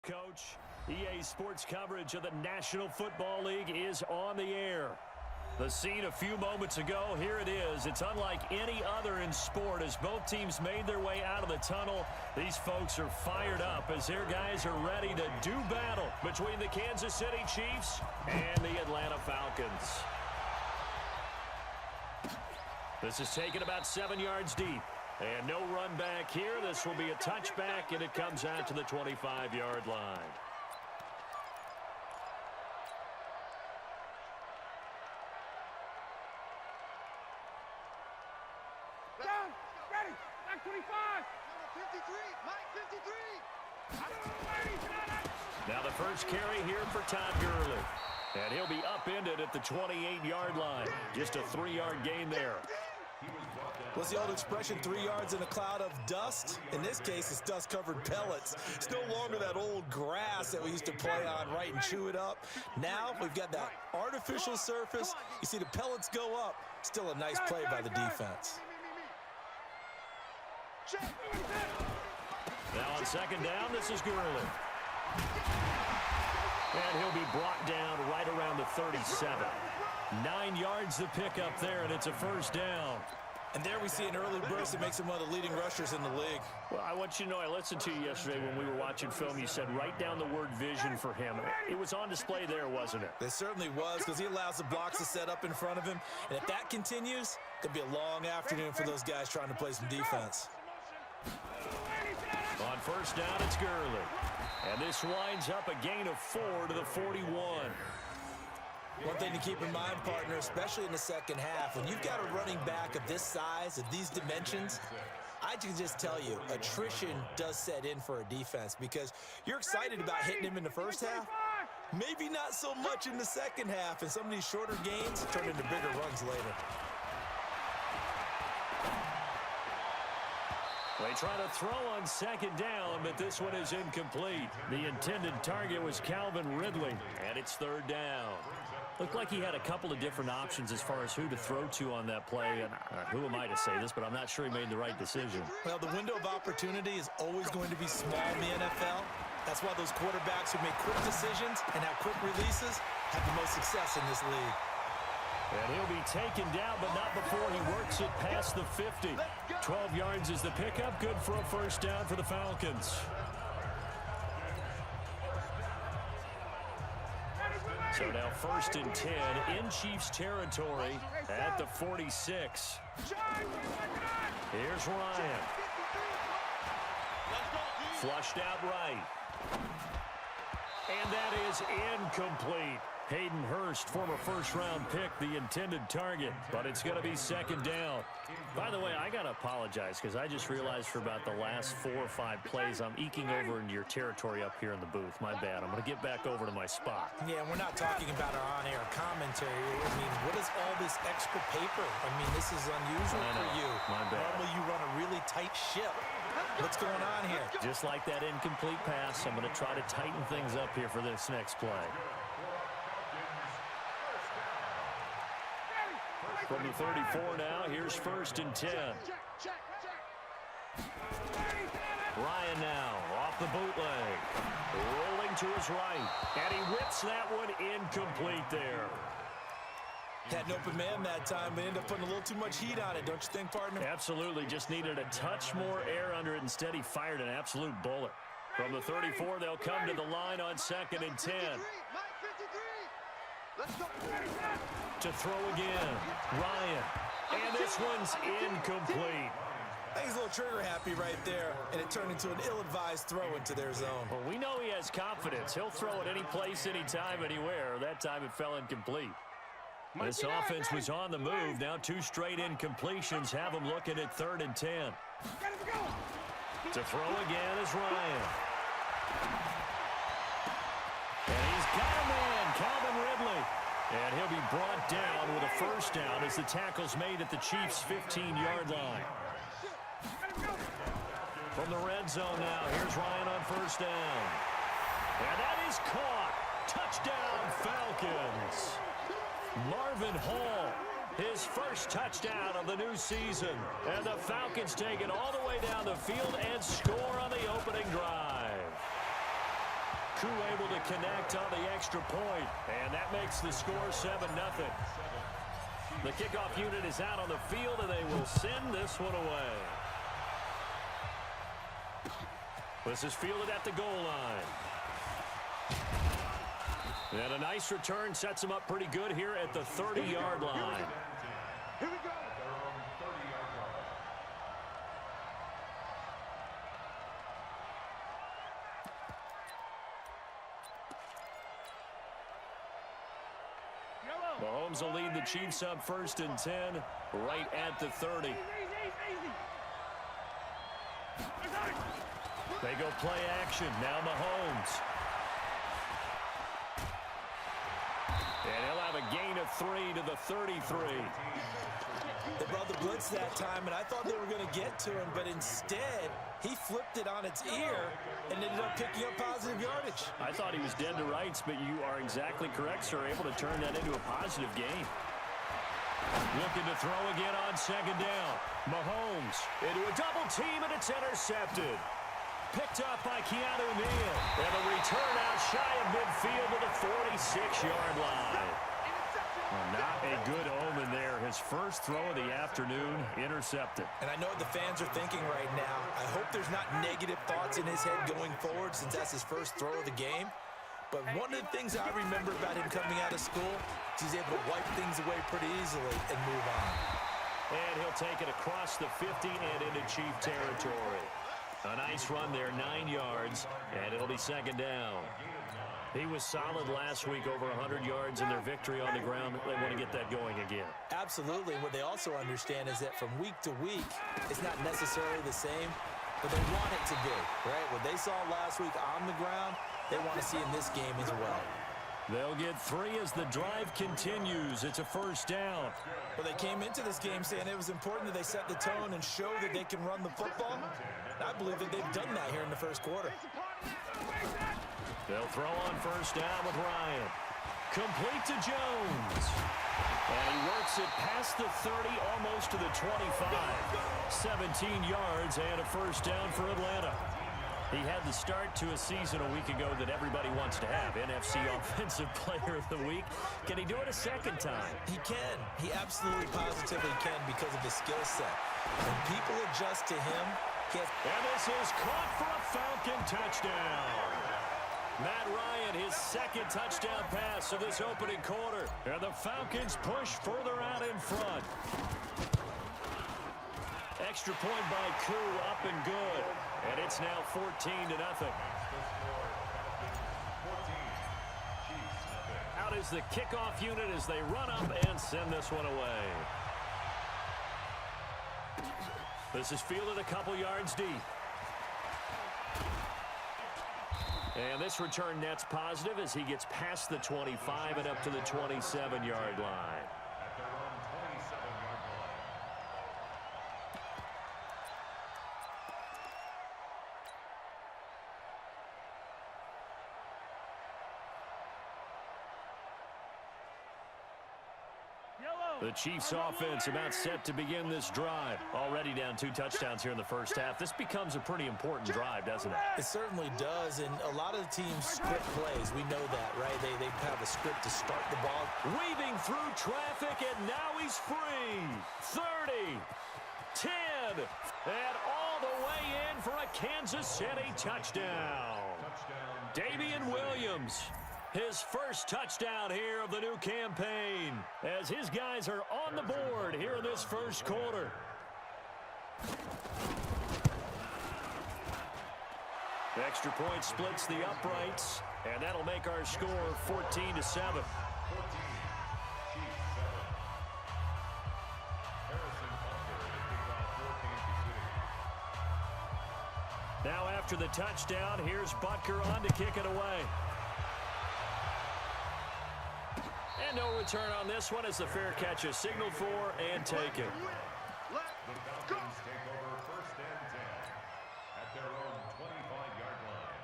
Coach. EA Sports coverage of the National Football League is on the air. The scene a few moments ago, here it is. It's unlike any other in sport as both teams made their way out of the tunnel. These folks are fired up as their guys are ready to do battle between the Kansas City Chiefs and the Atlanta Falcons. This is taken about 7 yards deep. And no run back here. This will be a touchback, and it comes out to the 25-yard line. Down, ready, back 25. 53, Mike 53. Now the first carry here for Todd Gurley. And he'll be upended at the 28-yard line. Just a 3-yard gain there. What's the old expression, 3 yards in a cloud of dust? In this case, it's dust-covered pellets. It's no longer that old grass that we used to play on, right, and chew it up. Now we've got that artificial surface. You see the pellets go up. Still a nice play by the defense. Now on second down, this is Gurley. And he'll be brought down right around the 37. 9 yards to pick up there, and it's a first down. And there we see an early burst that makes him one of the leading rushers in the league. Well, I want you to know, I listened to you yesterday when we were watching film. You said write down the word vision for him. It was on display there, wasn't it? It certainly was, because he allows the blocks to set up in front of him. And if that continues, it could be a long afternoon for those guys trying to play some defense. On first down, it's Gurley. And this winds up a gain of 4 to the 41. One thing to keep in mind, partner, especially in the second half, when you've got a running back of this size, of these dimensions, I can just tell you, attrition does set in for a defense because you're excited about hitting him in the first half, maybe not so much in the second half, and some of these shorter gains turn into bigger runs later. They try to throw on second down, but this one is incomplete. The intended target was Calvin Ridley, and it's third down. Looked like he had a couple of different options as far as who to throw to on that play. And who am I to say this, but I'm not sure he made the right decision. Well, the window of opportunity is always going to be small in the NFL. That's why those quarterbacks who make quick decisions and have quick releases have the most success in this league. And he'll be taken down, but not before he works it past the 50. 12 yards is the pickup. Good for a first down for the Falcons. So now first and 10 in Chiefs territory at the 46. Here's Ryan. Flushed out right. And that is incomplete. Hayden Hurst, former first-round pick, the intended target, but it's going to be second down. By the way, I got to apologize because I just realized for about the last 4 or 5 plays, I'm eking over into your territory up here in the booth. My bad. I'm going to get back over to my spot. Yeah, we're not talking about our on-air commentary. I mean, what is all this extra paper? I mean, this is unusual for you. My bad. Normally you run a really tight ship. What's going on here? Just like that incomplete pass, I'm going to try to tighten things up here for this next play. From the 34 now, here's first and 10. Ryan now off the bootleg. Rolling to his right. And he whips that one incomplete there. Had an open man that time, but ended up putting a little too much heat on it, don't you think, partner? Absolutely. Just needed a touch more air under it. Instead, he fired an absolute bullet. From the 34, they'll come to the line on second and 10. To throw again, Ryan. And this one's incomplete. I think he's a little trigger happy right there, and it turned into an ill-advised throw into their zone. Well, we know he has confidence. He'll throw it any place, anytime, anywhere. That time it fell incomplete. This offense was on the move. Now 2 straight incompletions have them looking at third and 10. To throw again is Ryan. And he's got a man, Calvin Ridley. And he'll be brought down with a first down as the tackle's made at the Chiefs' 15-yard line. From the red zone now, here's Ryan on first down. And that is caught. Touchdown, Falcons. Marvin Hall, his first touchdown of the new season. And the Falcons take it all the way down the field and score on the opening drive. Koo able to connect on the extra point, and that makes the score 7-0. The kickoff unit is out on the field, and they will send this one away. This is fielded at the goal line. And a nice return sets them up pretty good here at the 30-yard line. Here we go. Mahomes will lead the Chiefs up 1st and 10, right at the 30. They go play action. Now Mahomes. And he'll have a gain of 3 to the 33. They brought the blitz that time, and I thought they were going to get to him, but instead, he flipped it on its ear and ended up picking up positive yardage. I thought he was dead to rights, but you are exactly correct, sir. Able to turn that into a positive gain. Looking to throw again on 2nd down. Mahomes into a double team, and it's intercepted. Picked up by Keanu Neal. And a return out shy of midfield to the 46-yard line. Well, not a good omen there. His first throw of the afternoon intercepted. And I know what the fans are thinking right now. I hope there's not negative thoughts in his head going forward since that's his first throw of the game. But one of the things I remember about him coming out of school is he's able to wipe things away pretty easily and move on. And he'll take it across the 50 and into Chief territory. A nice run there, 9 yards, and it'll be 2nd down. He was solid last week, over 100 yards in their victory on the ground. They want to get that going again. Absolutely. And what they also understand is that from week to week, it's not necessarily the same, but they want it to be, right? What they saw last week on the ground, they want to see in this game as well. They'll get 3 as the drive continues. It's a 1st down. Well, they came into this game saying it was important that they set the tone and show that they can run the football. I believe that they've done that here in the first quarter. They'll throw on 1st down with Ryan. Complete to Jones. And he works it past the 30, almost to the 25. 17 yards and a 1st down for Atlanta. He had the start to a season a week ago that everybody wants to have. NFC Offensive Player of the Week. Can he do it a 2nd time? He can. He absolutely positively can because of his skill set. When people adjust to him, he has... And this is caught for a Falcon touchdown. Matt Ryan, his 2nd touchdown pass of this opening quarter. And the Falcons push further out in front. Extra point by Koo, up and good. And it's now 14-0. Out is the kickoff unit as they run up and send this one away. This is fielded a couple yards deep. And this return net's positive as he gets past the 25 and up to the 27-yard line. The Chiefs offense about set to begin this drive. Already down 2 touchdowns here in the first half. This becomes a pretty important drive, doesn't it? It certainly does, and a lot of the teams script plays. We know that, right? They have a script to start the ball. Weaving through traffic, and now he's free. 30, 10, and all the way in for a Kansas City touchdown. Damian Williams. His first touchdown here of the new campaign as his guys are on the board here in this first quarter. The extra point splits the uprights, and that'll make our score 14-7. Now after the touchdown, here's Butker on to kick it away. And no return on this one as the fair catch is signaled for and taken. The Falcons take over 1st and 10 at their own 25-yard line.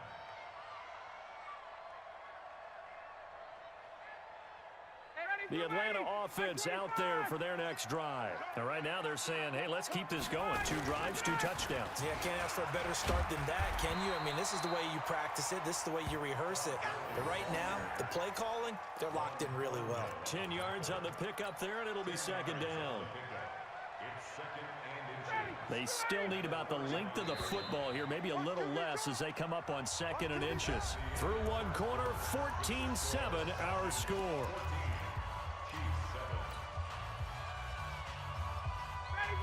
Hey, ready? The Atlanta offense out there for their next drive. And right now they're saying, hey, let's keep this going. 2 drives, 2 touchdowns. Yeah, can't ask for a better start than that, can you? I mean, this is the way you practice it. This is the way you rehearse it. But right now, the play calling, they're locked in really well. 10 yards on the pickup there, and it'll be second down. They still need about the length of the football here, maybe a little less as they come up on 2nd and inches. Through 1 quarter, 14-7 our score.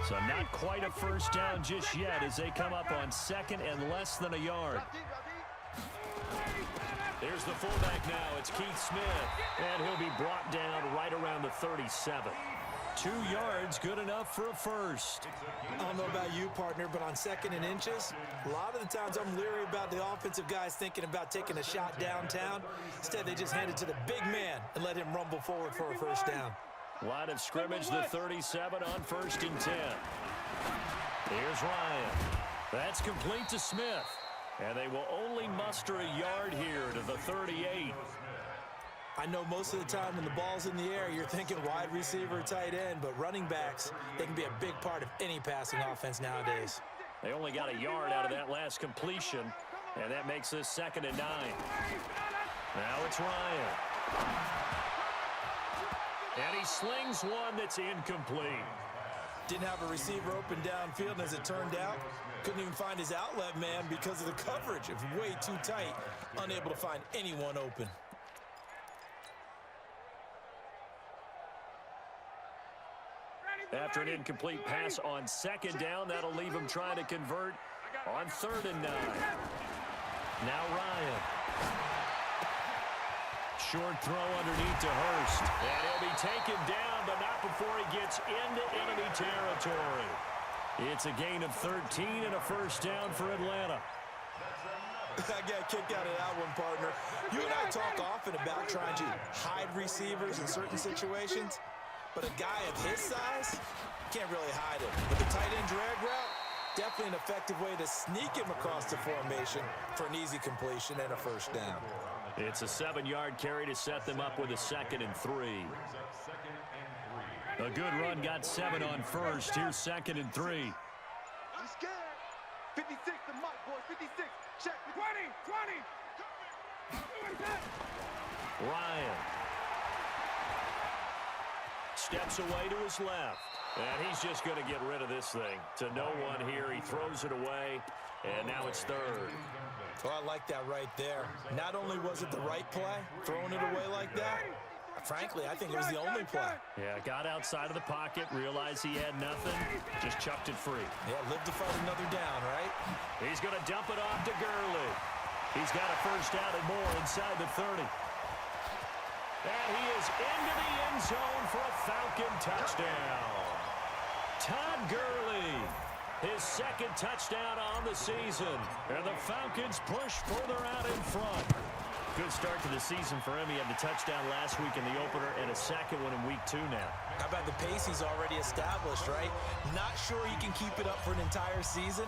So not quite a first down just yet as they come up on 2nd and less than a yard. There's the fullback now. It's Keith Smith. And he'll be brought down right around the 37. 2 yards, good enough for a first. I don't know about you, partner, but on 2nd and inches, a lot of the times I'm leery about the offensive guys thinking about taking a shot downtown. Instead, they just hand it to the big man and let him rumble forward for a first down. Line of scrimmage, the 37 on 1st and 10. Here's Ryan. That's complete to Smith. And they will only muster a yard here to the 38. I know most of the time when the ball's in the air, you're thinking wide receiver, tight end, but running backs, they can be a big part of any passing offense nowadays. They only got a yard out of that last completion, and that makes this 2nd and 9. Now it's Ryan. And he slings one that's incomplete. Didn't have a receiver open downfield, and as it turned out, couldn't even find his outlet man because of the coverage. It was way too tight, unable to find anyone open. After an incomplete pass on 2nd down, that'll leave him trying to convert on 3rd and 9. Now Ryan. Short throw underneath to Hurst. And he'll be taken down, but not before he gets into enemy territory. It's a gain of 13 and a first down for Atlanta. I got kicked out of that one, partner. You and I talk often about trying to hide receivers in certain situations, but a guy of his size can't really hide it. With the tight end drag route, definitely an effective way to sneak him across the formation for an easy completion and a first down. It's a 7-yard carry to set them up with a 2nd and 3. A good run got 7 on 1st. Here's 2nd and 3. He's scared. 56 to Mike, boy. 56. Check. 20. Ryan. Steps away to his left. And he's just going to get rid of this thing. To no one here. He throws it away. And now it's 3rd. Oh, I like that right there. Not only was it the right play, throwing it away like that, frankly, I think it was the only play. Yeah, got outside of the pocket, realized he had nothing, just chucked it free. Yeah, live to fight another down, right? He's going to dump it off to Gurley. He's got a first down and more inside the 30. And he is into the end zone for a Falcon touchdown. Todd Gurley, his 2nd touchdown on the season. And the Falcons push further out in front. Good start to the season for him. He had the touchdown last week in the opener and a 2nd one in week 2 now. How about the pace he's already established, right? Not sure he can keep it up for an entire season,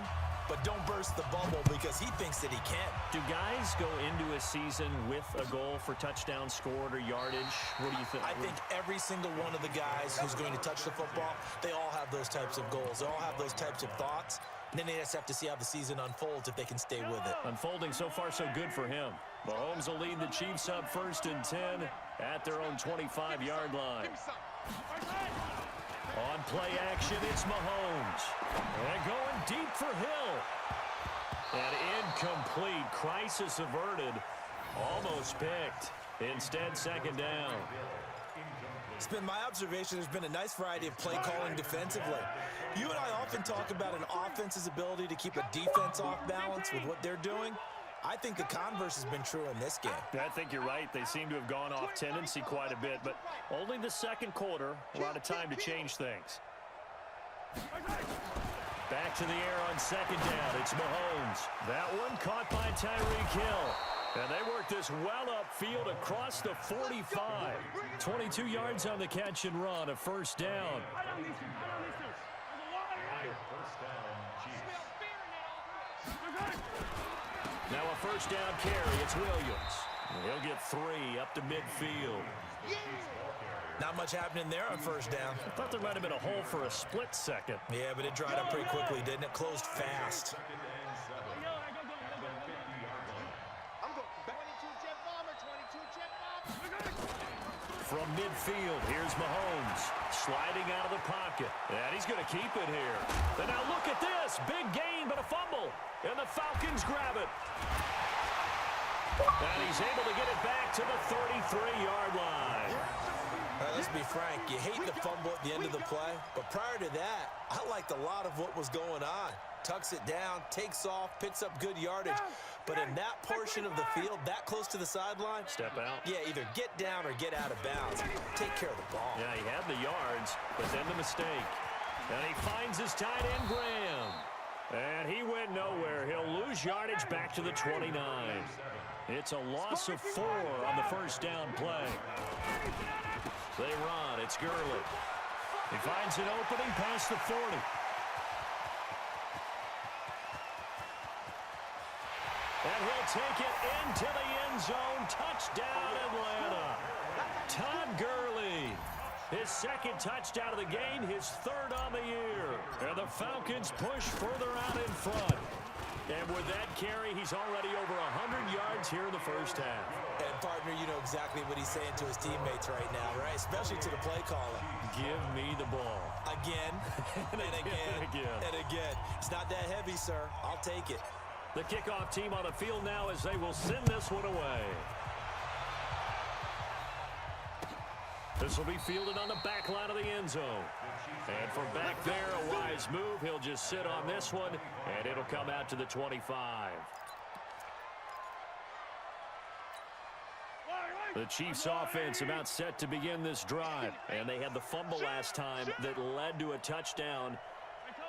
but don't burst the bubble because he thinks that he can. Do guys go into a season with a goal for touchdown scored or yardage? What do you think? I think every single one of the guys who's going to touch the football, they all have those types of goals. They all have those types of thoughts. And then they just have to see how the season unfolds if they can stay with it. Unfolding so far so good for him. Mahomes will lead the Chiefs up 1st and 10 at their own 25-yard line. On play action, it's Mahomes. And going deep for Hill. And incomplete. Crisis averted. Almost picked. Instead, 2nd down. It's been my observation there's been a nice variety of play calling defensively. You and I often talk about an offense's ability to keep a defense off balance with what they're doing. I think the converse has been true in this game. I think you're right. They seem to have gone off tendency quite a bit, but only the 2nd quarter. A lot of time to change things. Back to the air on 2nd down. It's Mahomes. That one caught by Tyreek Hill. And they work this well upfield across the 45. 22 yards on the catch and run, a first down. Now a first down carry. It's Williams. He'll get 3 up to midfield. Not much happening there on first down. I thought there might have been a hole for a split second. Yeah, but it dried up pretty quickly, didn't it? Closed fast. From midfield, here's Mahomes. Sliding out of the pocket. And he's going to keep it here. And now look at this. Big gain, but a fumble. And the Falcons grab it. And he's able to get it back to the 33-yard line. Let's be frank. You hate the fumble at the end of the play. But prior to that, I liked a lot of what was going on. Tucks it down, takes off, picks up good yardage. But in that portion of the field, that close to the sideline, step out. Yeah, either get down or get out of bounds. Take care of the ball. Yeah, he had the yards, but then the mistake. And he finds his tight end, Graham. And he went nowhere. He'll lose yardage back to the 29. It's a loss of 4 on the first down play. They run. It's Gurley. He finds an opening past the 40. And he'll take it into the end zone. Touchdown, Atlanta. Todd Gurley. His second touchdown of the game, his third on the year. And the Falcons push further out in front. And with that carry, he's already over 100 yards here in the first half. And, partner, you know exactly what he's saying to his teammates right now, right? Especially to the play caller. Give me the ball. Again, and again, and again. It's not that heavy, sir. I'll take it. The kickoff team on the field now as they will send this one away. This will be fielded on the back line of the end zone. And from back there, a wise move. He'll just sit on this one, and it'll come out to the 25. The Chiefs' offense about set to begin this drive. And they had the fumble last time that led to a touchdown.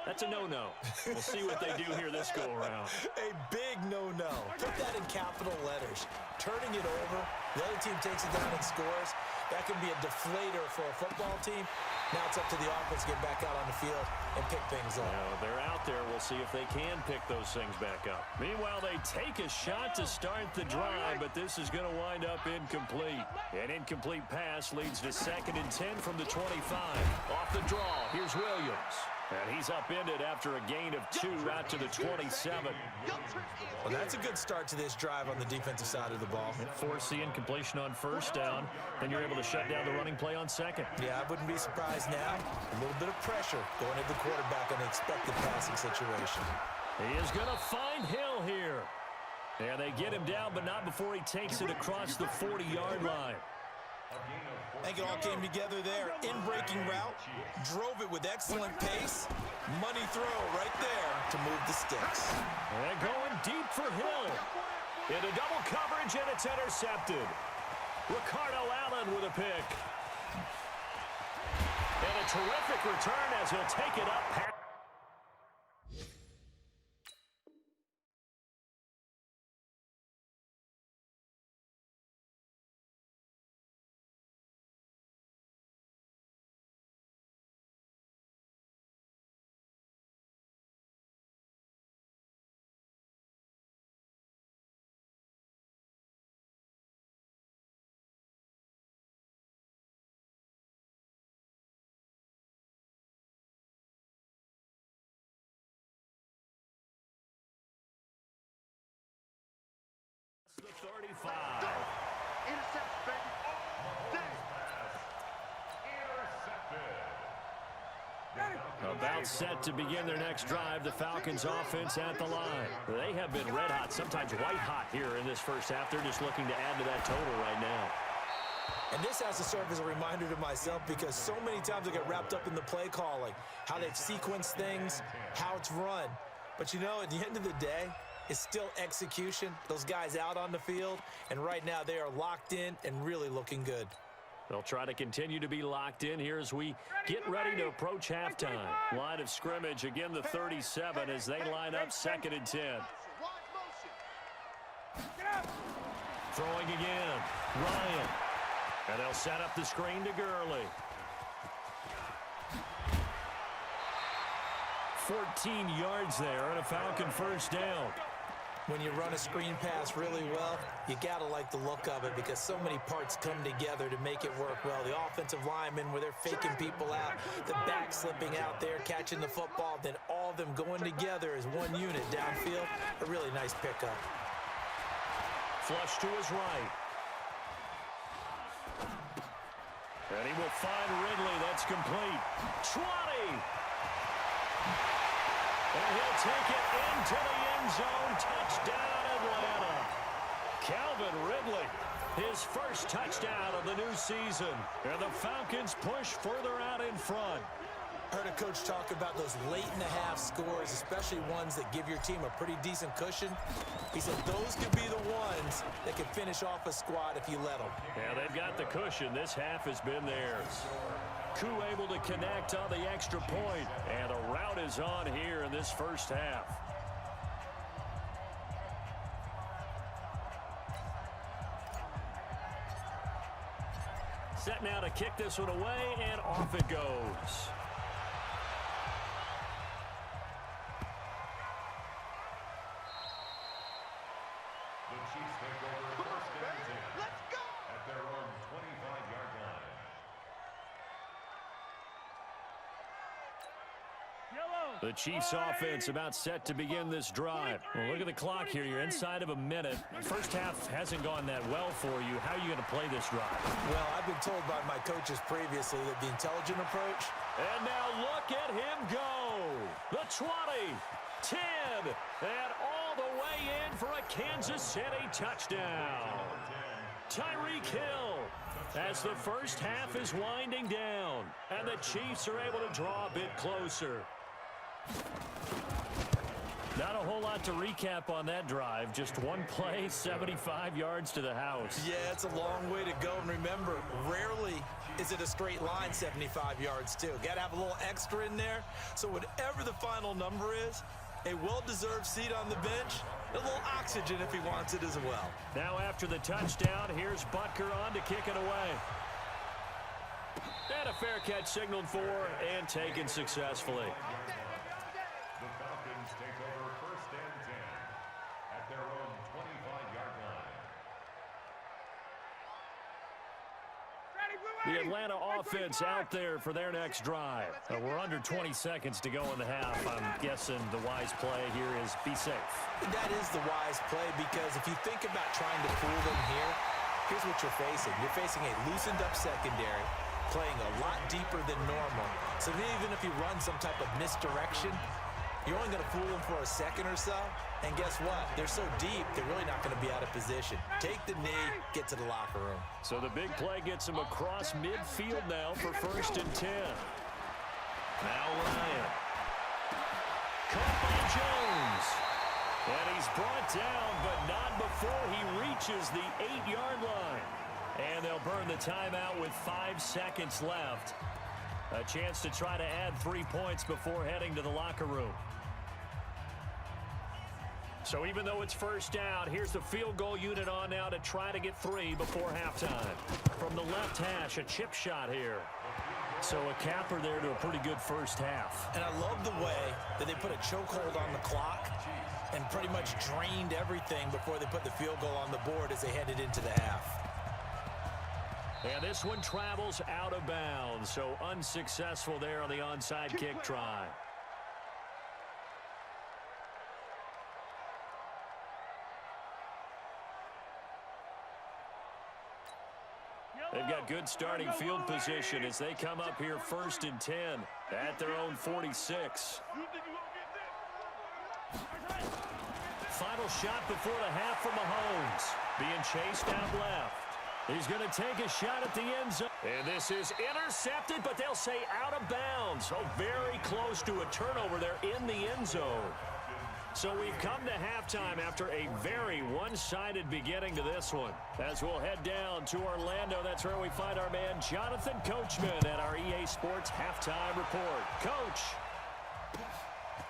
That's a no-no. We'll see what they do here this go-around. A big no-no. Put that in capital letters. Turning it over, the other team takes it down and scores. That can be a deflator for a football team. Now it's up to the offense to get back out on the field and pick things up. Well, they're out there. We'll see if they can pick those things back up. Meanwhile, they take a shot to start the drive, but this is going to wind up incomplete. An incomplete pass leads to 2nd and 10 from the 25. Off the draw, here's Williams. And he's upended after a gain of 2 out to the 27. Well, that's a good start to this drive on the defensive side of the ball. Force the incompletion on first down, then you're able to shut down the running play on second. Yeah, I wouldn't be surprised now. A little bit of pressure going at the quarterback on the expected passing situation. He is going to find Hill here. And they get him down, but not before he takes it across the 40-yard line. I think it all came together there. In-breaking route, drove it with excellent pace. Money throw right there to move the sticks. And going deep for Hill. Into double coverage, and it's intercepted. Ricardo Allen with a pick. And a terrific return as he'll take it up. The 35. Interception, baby. About set to begin their next drive, the Falcons offense at the line. They have been red hot, sometimes white hot here in this first half. They're just looking to add to that total right now. And this has to serve as a reminder to myself because so many times I get wrapped up in the play calling, how they've sequenced things, how it's run. But you know, at the end of the day, it's still execution. Those guys out on the field, and right now they are locked in and really looking good. They'll try to continue to be locked in here as we get ready to approach halftime. Line of scrimmage, again the 37 as they line up 2nd and 10. Throwing again, Ryan. And they'll set up the screen to Gurley. 14 yards there and a Falcon first down. When you run a screen pass really well, you got to like the look of it because so many parts come together to make it work well. The offensive linemen, where they're faking people out, the back slipping out there, catching the football, then all of them going together as one unit downfield. A really nice pickup. Flush to his right. And he will find Ridley. That's complete. 20. And he'll take it into the end zone. Touchdown, Atlanta. Calvin Ridley, his first touchdown of the new season. And the Falcons push further out in front. I heard a coach talk about those late-in-the-half scores, especially ones that give your team a pretty decent cushion. He said those could be the ones that can finish off a squad if you let them. Yeah, they've got the cushion. This half has been theirs. Koo able to connect on the extra point, and the route is on here in this first half. Set now to kick this one away, and off it goes. The Chiefs take over first and 10. Let's go! At their own 25-yard line. The Chiefs offense about set to begin this drive. Well, look at the clock here. You're inside of a minute. First half hasn't gone that well for you. How are you going to play this drive? Well, I've been told by my coaches previously that the intelligent approach. And now look at him go. The 20, 10, and all the way in for a Kansas City touchdown. Tyreek Hill, as the first half is winding down, and the Chiefs are able to draw a bit closer. Not a whole lot to recap on that drive. Just one play, 75 yards to the house. Yeah, it's a long way to go. And remember, rarely is it a straight line 75 yards, too. Got to have a little extra in there. So whatever the final number is, a well-deserved seat on the bench, a little oxygen if he wants it as well. Now after the touchdown, here's Butker on to kick it away. And a fair catch signaled for and taken successfully. The Falcons take over first and 10 at their own 25-yard line. The Atlanta offense out there for their next drive. We're under 20 seconds to go in the half. I'm guessing the wise play here is be safe. That is the wise play because if you think about trying to fool them here, here's what you're facing. You're facing a loosened up secondary, playing a lot deeper than normal. So even if you run some type of misdirection, you're only going to fool them for a second or so. And guess what? They're so deep, they're really not going to be out of position. Take the knee, get to the locker room. So the big play gets him across midfield now for first and 10. Now Ryan. Caught by Jones. And he's brought down, but not before he reaches the 8-yard line. And they'll burn the timeout with 5 seconds left. A chance to try to add 3 points before heading to the locker room. So even though it's first down, here's the field goal unit on now to try to get 3 before halftime. From the left hash, a chip shot here. So a capper there to a pretty good first half. And I love the way that they put a chokehold on the clock and pretty much drained everything before they put the field goal on the board as they headed into the half. And this one travels out of bounds, so unsuccessful there on the onside kick try. They've got good starting field position as they come up here first and 10 at their own 46. Final shot before the half from Mahomes. Being chased out left. He's going to take a shot at the end zone. And this is intercepted, but they'll say out of bounds. Oh, very close to a turnover there in the end zone. So we've come to halftime after a very one-sided beginning to this one. As we'll head down to Orlando, that's where we find our man Jonathan Coachman at our EA Sports Halftime Report. Coach,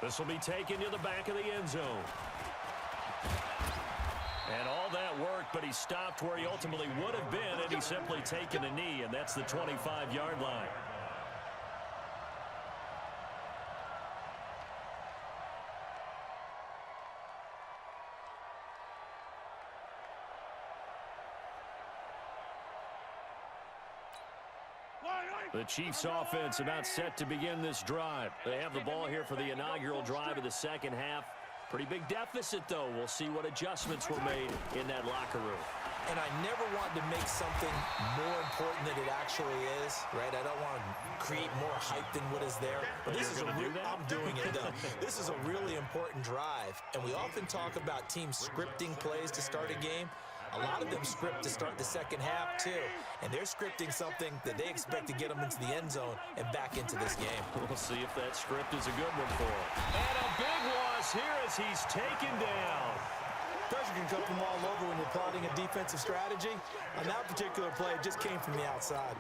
this will be taken to the back of the end zone. And all that worked, but he stopped where he ultimately would have been, and he's simply taken a knee, and that's the 25-yard line. The Chiefs offense about set to begin this drive. They have the ball here for the inaugural drive of the second half. Pretty big deficit, though. We'll see what adjustments were made in that locker room. And I never want to make something more important than it actually is, right? I don't want to create more hype than what is there. But this is I'm doing it, though. This is a really important drive. And we often talk about teams scripting plays to start a game. A lot of them script to start the second half, too. And they're scripting something that they expect to get them into the end zone and back into this game. We'll see if that script is a good one for him. And a big loss here as he's taken down. Pressure can come from all over when you're plotting a defensive strategy. On that particular play, it just came from the outside.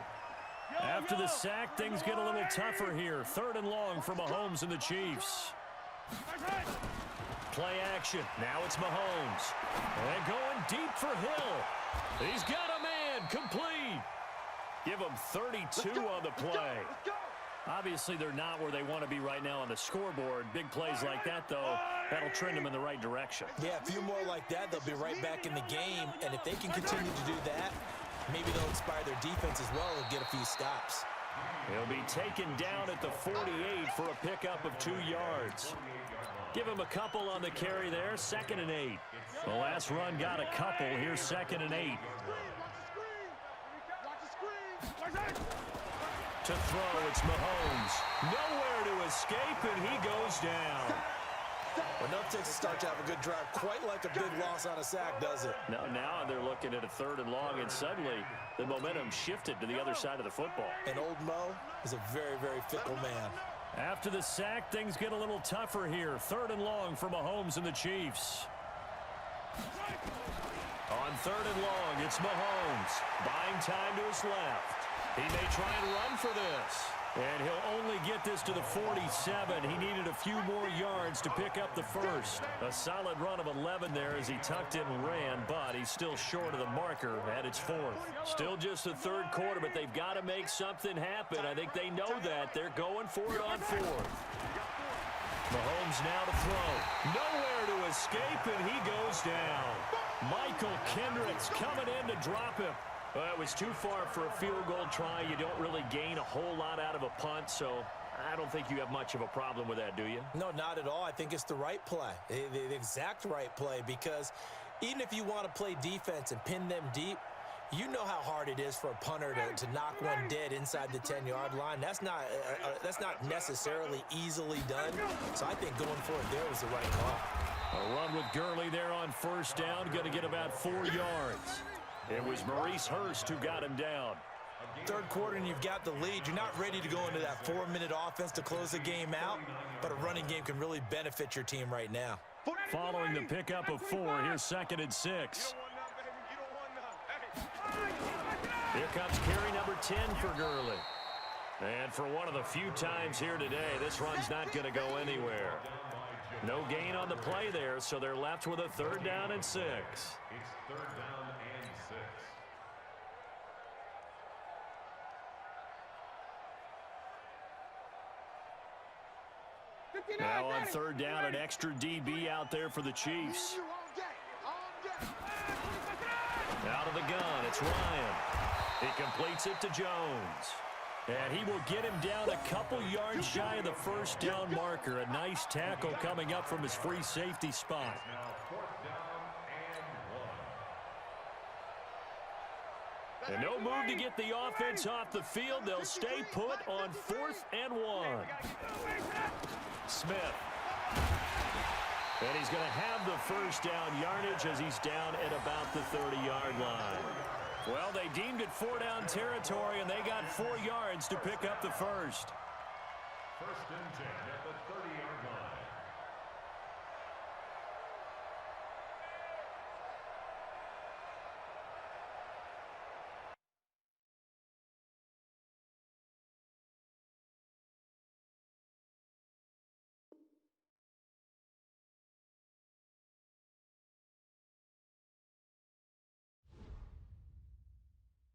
After the sack, things get a little tougher here. 3rd and long for Mahomes and the Chiefs. Play action. Now it's Mahomes. And going deep for Hill. He's got a man. Complete. Give him 32 on the play. Obviously, they're not where they want to be right now on the scoreboard. Big plays like that, though, that'll trend them in the right direction. Yeah, a few more like that, they'll be right back in the game. And if they can continue to do that, maybe they'll inspire their defense as well and get a few stops. He'll be taken down at the 48 for a pickup of 2 yards. Give him a couple on the carry there, 2nd and 8. The last run got a couple. Here's 2nd and 8. To throw, it's Mahomes. Nowhere to escape, and he goes down. Enough takes a start to have a good drive. Quite like a big loss on a sack, does it? Now they're looking at a 3rd and long, and suddenly the momentum shifted to the other side of the football. And old Mo is a very, very fickle man. After the sack, things get a little tougher here. 3rd and long for Mahomes and the Chiefs. On 3rd and long, it's Mahomes. Buying time to his left. He may try and run for this. And he'll only get this to the 47. He needed a few more yards to pick up the first. A solid run of 11 there as he tucked it and ran, but he's still short of the marker at its 4th. Still just the 3rd quarter, but they've got to make something happen. I think they know that. They're going for it on 4th. Mahomes now to throw. Nowhere to escape, and he goes down. Michael Kendricks coming in to drop him. Well, it was too far for a field goal try. You don't really gain a whole lot out of a punt, so I don't think you have much of a problem with that, do you? No, not at all. I think it's the right play, the exact right play, because even if you want to play defense and pin them deep, you know how hard it is for a punter to knock one dead inside the 10-yard line. That's not necessarily easily done, so I think going for it there was the right call. A run with Gurley there on 1st down, going to get about 4 yards. It was Maurice Hurst who got him down. 3rd quarter and you've got the lead. You're not ready to go into that 4-minute offense to close the game out, but a running game can really benefit your team right now. Following the pickup of 4, here's 2nd and 6. Here comes carry number 10 for Gurley. And for one of the few times here today, this run's not going to go anywhere. No gain on the play there, so they're left with a 3rd down and 6. It's 3rd down and 6. Now on 3rd down, an extra DB out there for the Chiefs. Out of the gun, it's Ryan. He completes it to Jones. And he will get him down a couple yards shy of the 1st down marker. A nice tackle coming up from his free safety spot. Now 4th down and 1. And no move to get the offense off the field. They'll stay put on 4th and 1. Smith. And he's going to have the 1st down yardage as he's down at about the 30-yard line. Well, they deemed it 4-down territory, and they got 4 yards to pick up the first. 1st and 10 at the 30-yard line.